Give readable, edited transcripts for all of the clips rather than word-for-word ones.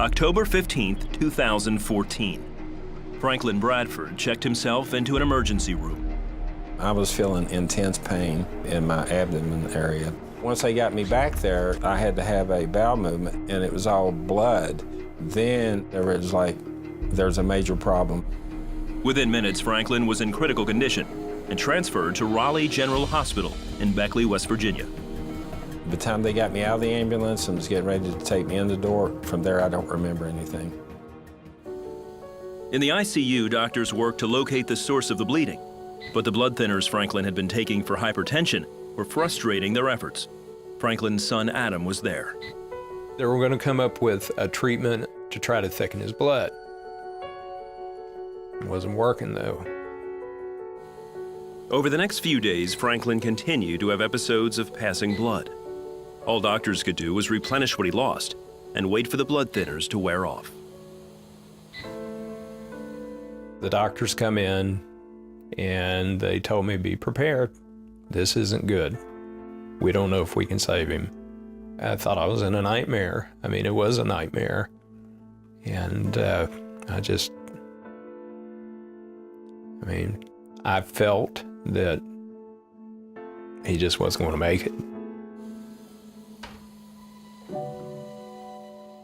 October 15th, 2014. Franklin Bradford checked himself into an emergency room. I was feeling intense pain in my abdomen area. Once they got me back there, I had to have a bowel movement, and it was all blood. Then there was like, there's a major problem. Within minutes, Franklin was in critical condition and transferred to Raleigh General Hospital in Beckley, West Virginia. By the time they got me out of the ambulance and was getting ready to take me in the door, from there I don't remember anything. In the ICU, doctors worked to locate the source of the bleeding, but the blood thinners Franklin had been taking for hypertension were frustrating their efforts. Franklin's son Adam was there. They were going to come up with a treatment to try to thicken his blood. It wasn't working though. Over the next few days, Franklin continued to have episodes of passing blood. All doctors could do was replenish what he lost and wait for the blood thinners to wear off. The doctors come in and they told me, be prepared. This isn't good. We don't know if we can save him. I thought I was in a nightmare. I mean, it was a nightmare. And I felt that he just wasn't going to make it.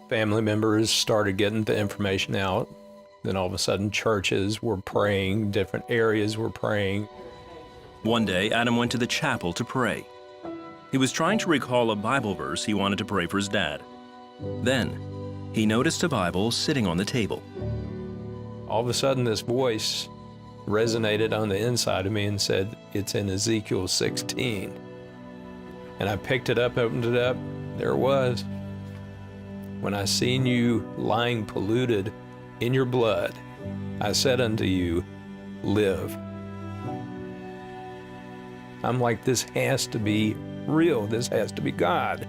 Family members started getting the information out. Then all of a sudden, churches were praying, different areas were praying. One day, Adam went to the chapel to pray. He was trying to recall a Bible verse he wanted to pray for his dad. Then, he noticed a Bible sitting on the table. All of a sudden, this voice resonated on the inside of me and said, it's in Ezekiel 16. And I picked it up, opened it up, there it was. When I seen you lying polluted in your blood, I said unto you, live. I'm like, this has to be real. This has to be God.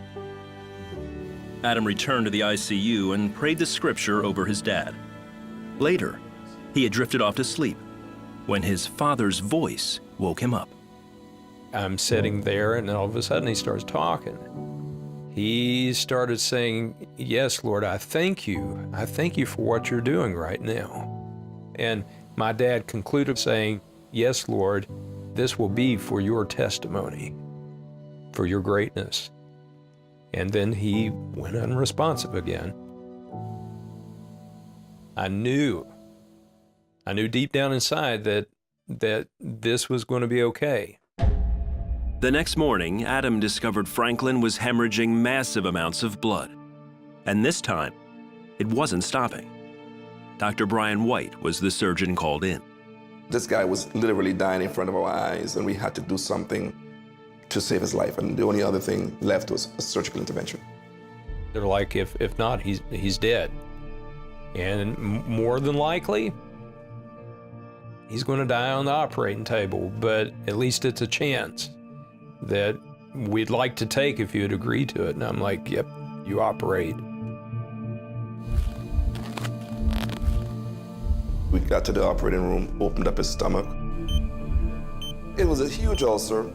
Adam returned to the ICU and prayed the scripture over his dad. Later, he had drifted off to sleep when his father's voice woke him up. I'm sitting there, and all of a sudden he starts talking. He started saying, yes, Lord, I thank you. I thank you for what you're doing right now. And my dad concluded saying, yes, Lord, this will be for your testimony, for your greatness. And then he went unresponsive again. I knew deep down inside that this was going to be okay. The next morning, Adam discovered Franklin was hemorrhaging massive amounts of blood. And this time, it wasn't stopping. Dr. Brian White was the surgeon called in. This guy was literally dying in front of our eyes, and we had to do something to save his life. And the only other thing left was a surgical intervention. They're like, if not, he's dead. And more than likely, he's going to die on the operating table, but at least it's a chance that we'd like to take if you'd agree to it. And I'm like, yep, you operate. We got to the operating room, opened up his stomach. It was a huge ulcer.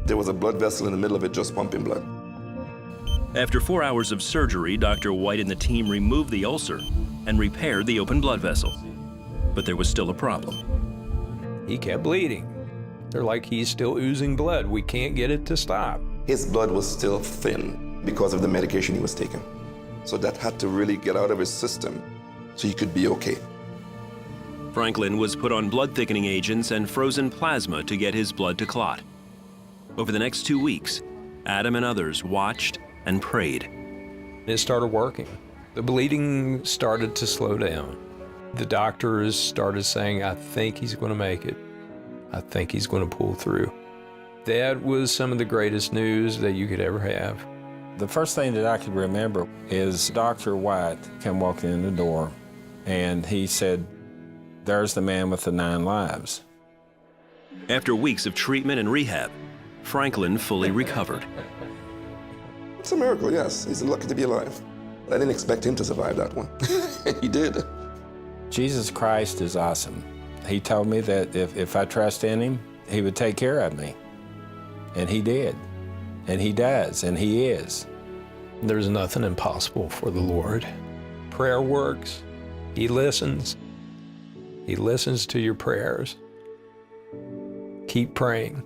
There was a blood vessel in the middle of it just pumping blood. After 4 hours of surgery, Dr. White and the team removed the ulcer and repaired the open blood vessel. But there was still a problem. He kept bleeding. They're like, he's still oozing blood. We can't get it to stop. His blood was still thin because of the medication he was taking. So that had to really get out of his system so he could be okay. Franklin was put on blood-thickening agents and frozen plasma to get his blood to clot. Over the next 2 weeks, Adam and others watched and prayed. It started working. The bleeding started to slow down. The doctors started saying, I think he's going to make it. I think he's going to pull through. That was some of the greatest news that you could ever have. The first thing that I could remember is Dr. White came walking in the door, and he said, there's the man with the 9 lives. After weeks of treatment and rehab, Franklin fully recovered. It's a miracle, yes. He's lucky to be alive. I didn't expect him to survive that one. He did. Jesus Christ is awesome. He told me that if I trust in him, he would take care of me. And he did. And he does, and he is. There's nothing impossible for the Lord. Prayer works. He listens. He listens to your prayers. Keep praying.